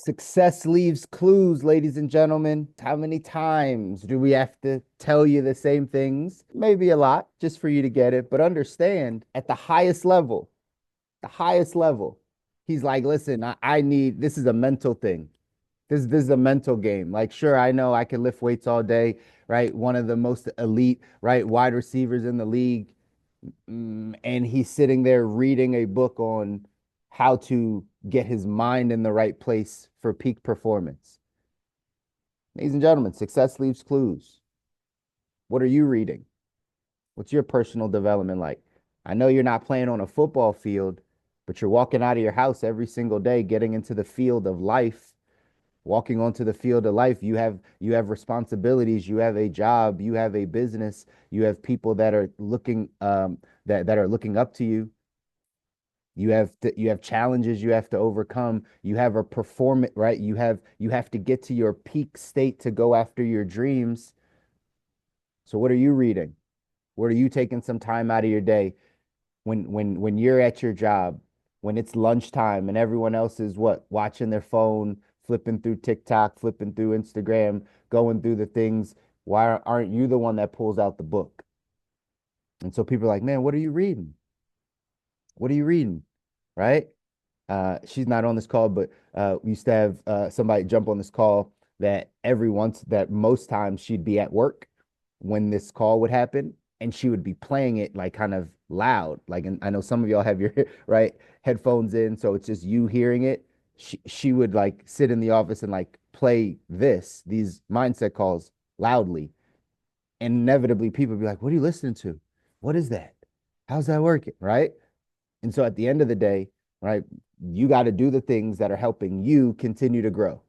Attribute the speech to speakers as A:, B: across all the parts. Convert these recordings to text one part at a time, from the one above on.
A: Success leaves clues, ladies and gentlemen. How many times do we have to tell you the same things? Maybe a lot, just for you to get it, but understand at the highest level, he's like, listen, I need this is a mental thing. This is a mental game. Like, sure, I know I can lift weights all day, right? One of the most elite, right, wide receivers in the league. And he's sitting there reading a book on how to get his mind in the right place for peak performance. Ladies and gentlemen, success leaves clues. What are you reading? What's your personal development like? I know you're not playing on a football field, but you're walking out of your house every single day, getting into the field of life. Walking onto the field of life, you have responsibilities, you have a job, you have a business, you have people that are looking that are looking up to you. You have challenges you have to overcome. You have a performance, right? You have to get to your peak state to go after your dreams. So what are you reading? What are you taking some time out of your day when you're at your job, when it's lunchtime and everyone else is what, watching their phone, flipping through TikTok, flipping through Instagram, going through the things. Why aren't you the one that pulls out the book? And so people are like, man, what are you reading? What are you reading? Right? She's not on this call, but we used to have somebody jump on this call that every once that most times she'd be at work when this call would happen, and she would be playing it like kind of loud. Like, and I know some of y'all have your right headphones in, so it's just you hearing it. She would like sit in the office and like play these mindset calls loudly, and inevitably people would be like, "What are you listening to? What is that? How's that working?" Right? And so at the end of the day, right, you got to do the things that are helping you continue to grow,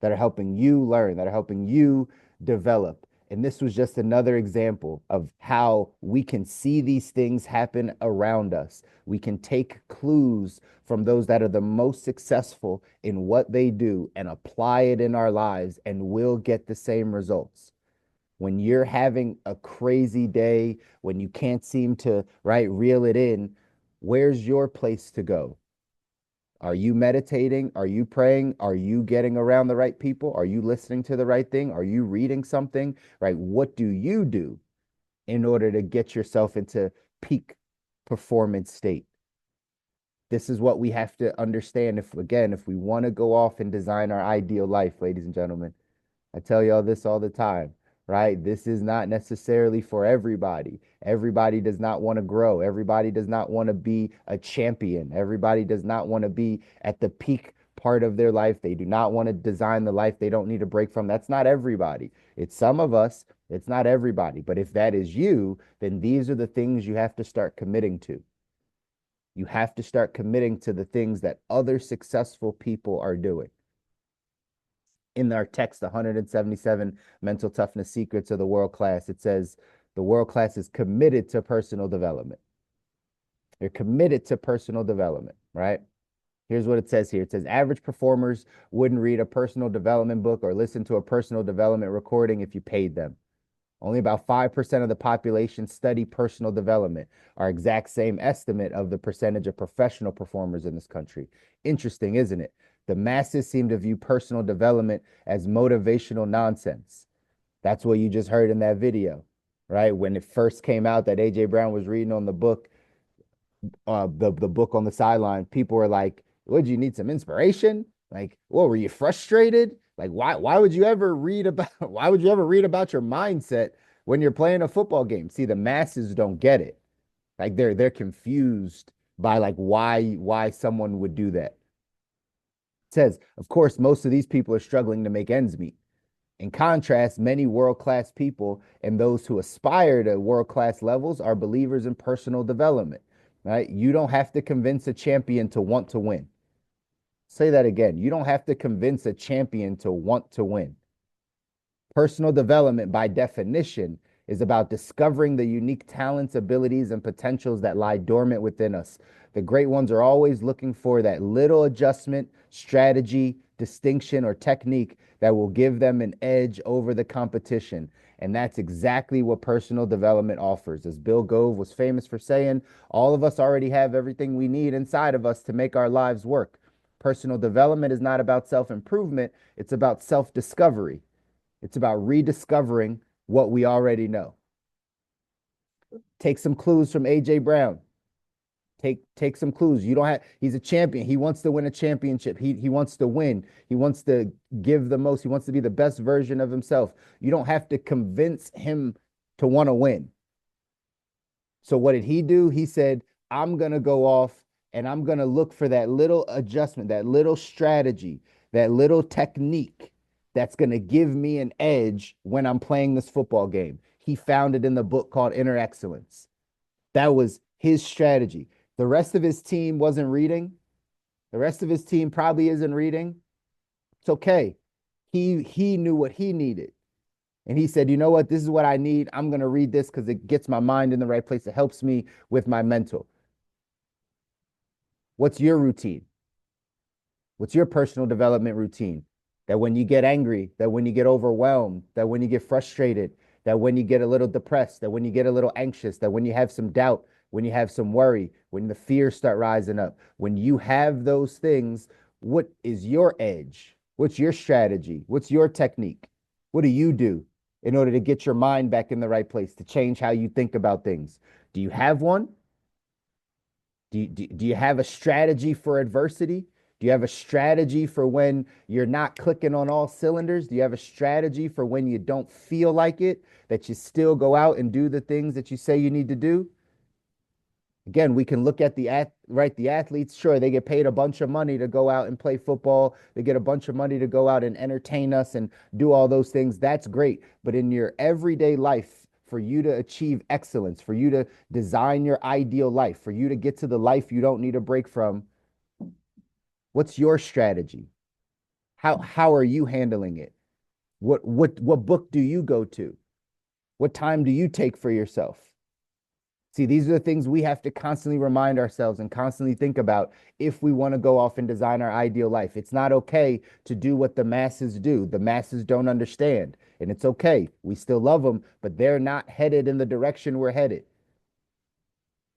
A: that are helping you learn, that are helping you develop. And this was just another example of how we can see these things happen around us. We can take clues from those that are the most successful in what they do and apply it in our lives, and we'll get the same results. When you're having a crazy day, when you can't seem to, right, reel it in, where's your place to go? Are you meditating? Are you praying? Are you getting around the right people? Are you listening to the right thing? Are you reading something? Right? What do you do in order to get yourself into peak performance state? This is what we have to understand if, again, if we want to go off and design our ideal life, ladies and gentlemen. I tell y'all this all the time, right? This is not necessarily for everybody. Everybody does not want to grow. Everybody does not want to be a champion. Everybody does not want to be at the peak part of their life. They do not want to design the life they don't need to break from. That's not everybody. It's some of us, it's not everybody. But if that is you, then these are the things you have to start committing to. You have to start committing to the things that other successful people are doing. In our text, 177 mental toughness secrets of the world class, it says the world class is committed to personal development. They're committed to personal development, right? Here's what it says here. It says average performers wouldn't read a personal development book or listen to a personal development recording if you paid them. Only about 5% of the population study personal development, our exact same estimate of the percentage of professional performers in this country. Interesting, isn't it? The masses seem to view personal development as motivational nonsense. That's what you just heard in that video, right? When it first came out that AJ Brown was reading on the book, the book on the sideline, people were like, "Would you need some inspiration? Like, what were you frustrated? Like, why would you ever read about why would you ever read about your mindset when you're playing a football game?" See, the masses don't get it. Like they're confused by like why someone would do that. It says, of course, most of these people are struggling to make ends meet. In contrast, many world class people and those who aspire to world class levels are believers in personal development, right? You don't have to convince a champion to want to win. Say that again. You don't have to convince a champion to want to win. Personal development, by definition, is about discovering the unique talents, abilities, and potentials that lie dormant within us. The great ones are always looking for that little adjustment, strategy, distinction, or technique that will give them an edge over the competition. And that's exactly what personal development offers. As Bill Gove was famous for saying, all of us already have everything we need inside of us to make our lives work. Personal development is not about self-improvement, it's about self-discovery. It's about rediscovering what we already know. Take some clues from AJ Brown. Take some clues. You don't have he's a champion. He wants to win a championship. He wants to win. He wants to give the most. He wants to be the best version of himself. You don't have to convince him to want to win. So what did he do? He said, I'm going to go off and I'm going to look for that little adjustment, that little strategy, that little technique that's going to give me an edge when I'm playing this football game. He found it in the book called Inner Excellence. That was his strategy. The rest of his team wasn't reading. The rest of his team probably isn't reading. It's okay. He knew what he needed. And he said, you know what? This is what I need. I'm going to read this because it gets my mind in the right place. It helps me with my mental. What's your routine? What's your personal development routine? That when you get angry, that when you get overwhelmed, that when you get frustrated, that when you get a little depressed, that when you get a little anxious, that when you have some doubt, when you have some worry, when the fears start rising up, when you have those things, what is your edge? What's your strategy? What's your technique? What do you do in order to get your mind back in the right place, to change how you think about things? Do you have one? Do you have a strategy for adversity? Do you have a strategy for when you're not clicking on all cylinders? Do you have a strategy for when you don't feel like it, that you still go out and do the things that you say you need to do? Again, we can look at the athletes. Sure, they get paid a bunch of money to go out and play football. They get a bunch of money to go out and entertain us and do all those things. That's great. But in your everyday life, for you to achieve excellence, for you to design your ideal life, for you to get to the life you don't need a break from, what's your strategy? How are you handling it? What book do you go to? What time do you take for yourself? See, these are the things we have to constantly remind ourselves and constantly think about if we want to go off and design our ideal life. It's not okay to do what the masses do. The masses don't understand, and it's okay. We still love them, but they're not headed in the direction we're headed.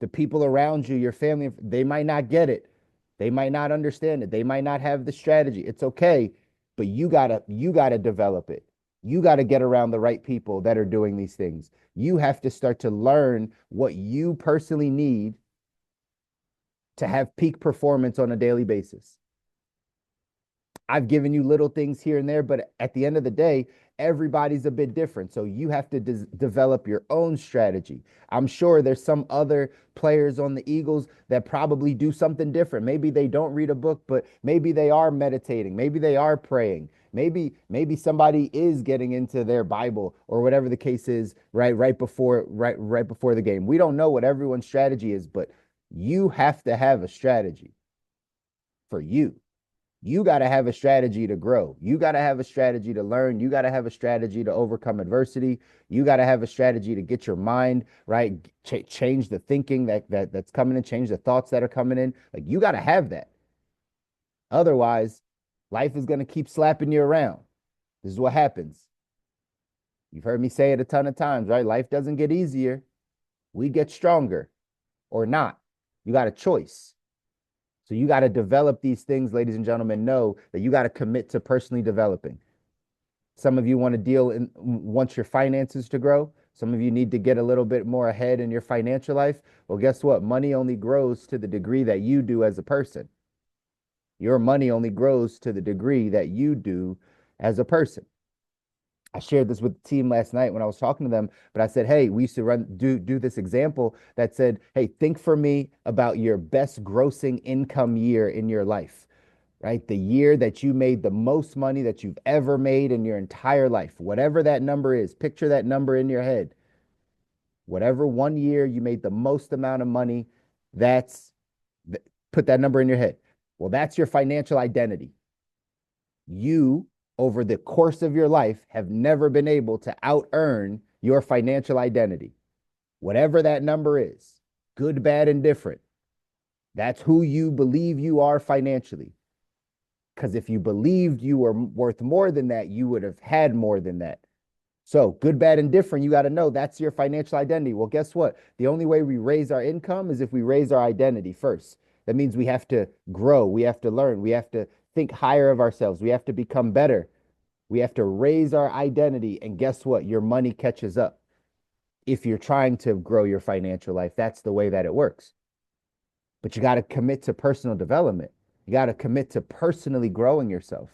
A: The people around you, your family, they might not get it. They might not understand it. They might not have the strategy. It's okay, but you gotta develop it. You got to get around the right people that are doing these things. You have to start to learn what you personally need to have peak performance on a daily basis. I've given you little things here and there, but at the end of the day, everybody's a bit different. So you have to develop your own strategy. I'm sure there's some other players on the Eagles that probably do something different. Maybe they don't read a book, but maybe they are meditating. Maybe they are praying. Maybe somebody is getting into their Bible or whatever the case is, right before the game. We don't know what everyone's strategy is, but you have to have a strategy for you. You got to have a strategy to grow. You got to have a strategy to learn. You got to have a strategy to overcome adversity. You got to have a strategy to get your mind right, change the thinking that's coming in, change the thoughts that are coming in. Like you got to have that. Otherwise, life is going to keep slapping you around. This is what happens. You've heard me say it a ton of times, right? Life doesn't get easier. We get stronger or not. You got a choice. So you got to develop these things, ladies and gentlemen. Know that you got to commit to personally developing. Some of you want want your finances to grow. Some of you need to get a little bit more ahead in your financial life. Well, guess what? Money only grows to the degree that you do as a person. Your money only grows to the degree that you do as a person. I shared this with the team last night when I was talking to them, but I said, hey, we used to do this example that said, hey, think for me about your best grossing income year in your life, right? The year that you made the most money that you've ever made in your entire life, whatever that number is, picture that number in your head. Whatever one year you made the most amount of money, put that number in your head. Well, that's your financial identity. You over the course of your life have never been able to out earn your financial identity. Whatever that number is, good, bad, and different, that's who you believe you are financially. Because if you believed you were worth more than that, you would have had more than that. So good, bad, and different, you got to know that's your financial identity. Well, guess what? The only way we raise our income is if we raise our identity first. That means we have to grow. We have to learn. We have to think higher of ourselves. We have to become better. We have to raise our identity. And guess what? Your money catches up. If you're trying to grow your financial life, that's the way that it works. But you got to commit to personal development. You got to commit to personally growing yourself.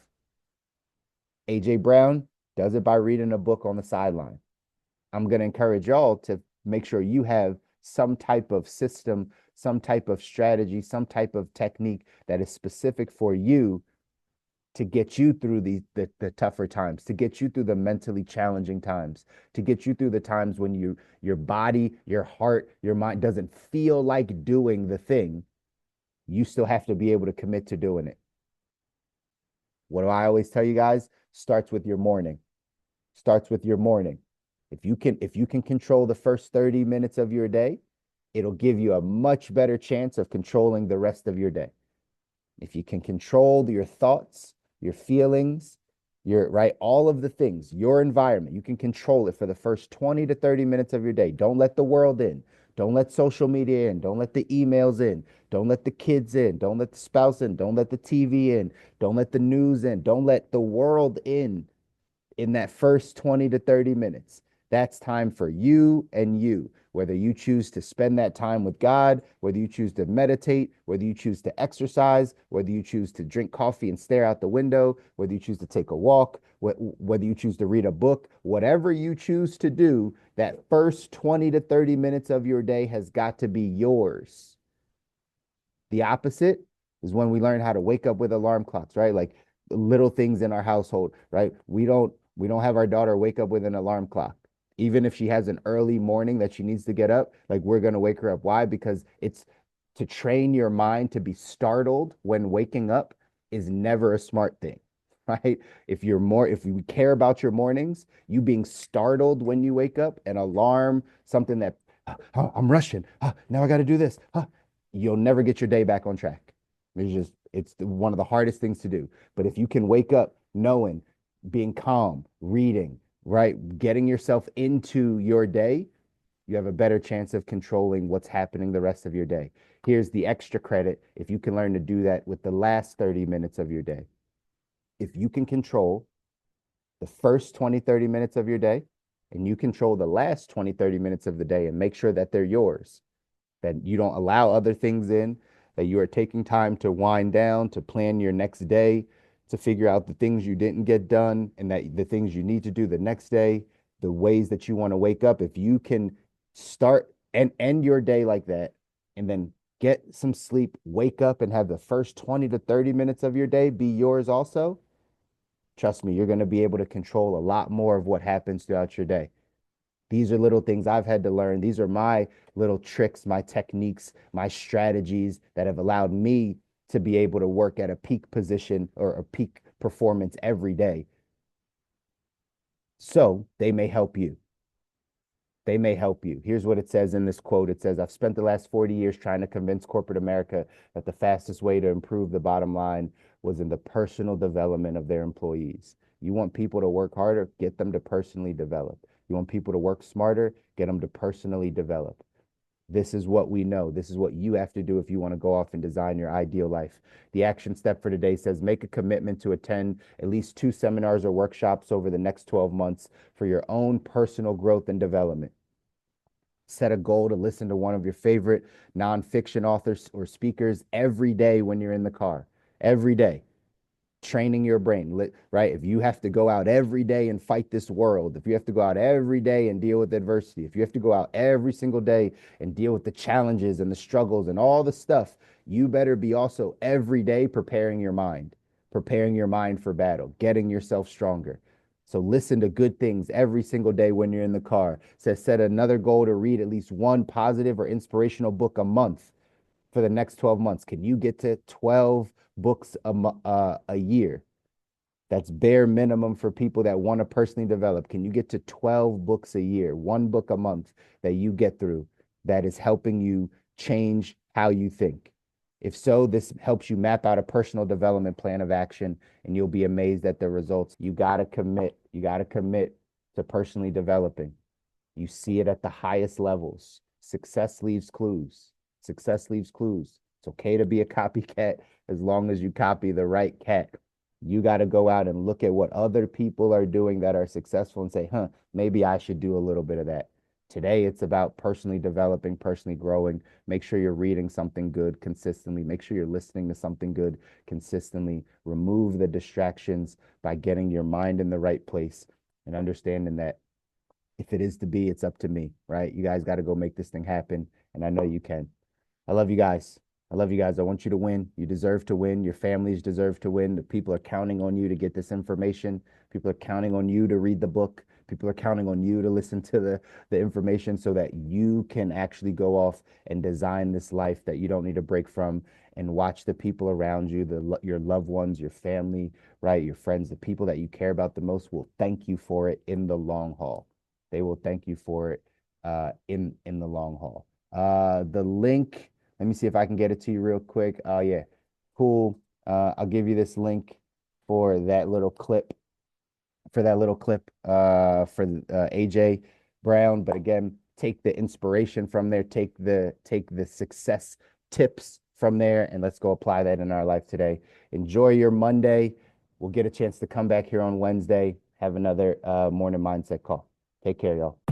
A: AJ Brown does it by reading a book on the sideline. I'm going to encourage y'all to make sure you have some type of system, some type of strategy, some type of technique that is specific for you to get you through the tougher times, to get you through the mentally challenging times, to get you through the times when your body, your heart, your mind doesn't feel like doing the thing. You still have to be able to commit to doing it. What do I always tell you guys? Starts with your morning. Starts with your morning. If you can control the first 30 minutes of your day, it'll give you a much better chance of controlling the rest of your day. If you can control your thoughts, your feelings, your right, all of the things, your environment, you can control it for the first 20 to 30 minutes of your day. Don't let the world in. Don't let social media in. Don't let the emails in. Don't let the kids in. Don't let the spouse in. Don't let the TV in. Don't let the news in. Don't let the world in that first 20 to 30 minutes. That's time for you and you, whether you choose to spend that time with God, whether you choose to meditate, whether you choose to exercise, whether you choose to drink coffee and stare out the window, whether you choose to take a walk, whether you choose to read a book, whatever you choose to do, that first 20 to 30 minutes of your day has got to be yours. The opposite is when we learn how to wake up with alarm clocks, right? Like little things in our household, right? We don't have our daughter wake up with an alarm clock. Even if she has an early morning that she needs to get up, like we're going to wake her up. Why? Because it's to train your mind to be startled when waking up is never a smart thing, right? If you care about your mornings, you being startled when you wake up, an alarm, something that, oh, I'm rushing. Oh, now I got to do this. Oh, you'll never get your day back on track. It's one of the hardest things to do. But if you can wake up knowing, being calm, reading, right? Getting yourself into your day, you have a better chance of controlling what's happening the rest of your day. Here's the extra credit if you can learn to do that with the last 30 minutes of your day. If you can control the first 20, 30 minutes of your day, and you control the last 20, 30 minutes of the day and make sure that they're yours, that you don't allow other things in, that you are taking time to wind down, to plan your next day, to figure out the things you didn't get done and that the things you need to do the next day, the ways that you want to wake up. If you can start and end your day like that and then get some sleep, wake up and have the first 20 to 30 minutes of your day be yours also, trust me, you're going to be able to control a lot more of what happens throughout your day. These are little things I've had to learn. These are my little tricks, my techniques, my strategies that have allowed me to be able to work at a peak position or a peak performance every day. So they may help you. They may help you. Here's what it says in this quote. It says, I've spent the last 40 years trying to convince corporate America that the fastest way to improve the bottom line was in the personal development of their employees. You want people to work harder, get them to personally develop. You want people to work smarter, get them to personally develop. This is what we know. This is what you have to do if you want to go off and design your ideal life. The action step for today says make a commitment to attend at least 2 seminars or workshops over the next 12 months for your own personal growth and development. Set a goal to listen to one of your favorite nonfiction authors or speakers every day when you're in the car. Every day. Training your brain, right? If you have to go out every day and fight this world, if you have to go out every day and deal with adversity, if you have to go out every single day and deal with the challenges and the struggles and all the stuff, you better be also every day preparing your mind for battle, getting yourself stronger. So listen to good things every single day when you're in the car. Set another goal to read at least one positive or inspirational book a month for the next 12 months. Can you get to 12 books a year? That's bare minimum for people that want to personally develop. Can you get to 12 books a year, one book a month that you get through that is helping you change how you think? If so, this helps you map out a personal development plan of action, and you'll be amazed at the results. You got to commit. You got to commit to personally developing. You see it at the highest levels. Success leaves clues. Success leaves clues. It's okay to be a copycat as long as you copy the right cat. You got to go out and look at what other people are doing that are successful and say, huh, maybe I should do a little bit of that. Today, it's about personally developing, personally growing. Make sure you're reading something good consistently. Make sure you're listening to something good consistently. Remove the distractions by getting your mind in the right place and understanding that if it is to be, it's up to me, right? You guys got to go make this thing happen. And I know you can. I love you guys. I love you guys. I want you to win. You deserve to win. Your families deserve to win. The people are counting on you to get this information. People are counting on you to read the book. People are counting on you to listen to the information so that you can actually go off and design this life that you don't need to break from and watch the people around you, your loved ones, your family, right? Your friends, the people that you care about the most will thank you for it in the long haul. They will thank you for it in the long haul. The link, let me see if I can get it to you real quick. Oh yeah, cool. I'll give you this link for that little clip for AJ Brown. But again, take the inspiration from there, take the success tips from there, and let's go apply that in our life today. Enjoy your Monday. We'll get a chance to come back here on Wednesday, have another morning mindset call. Take care, y'all.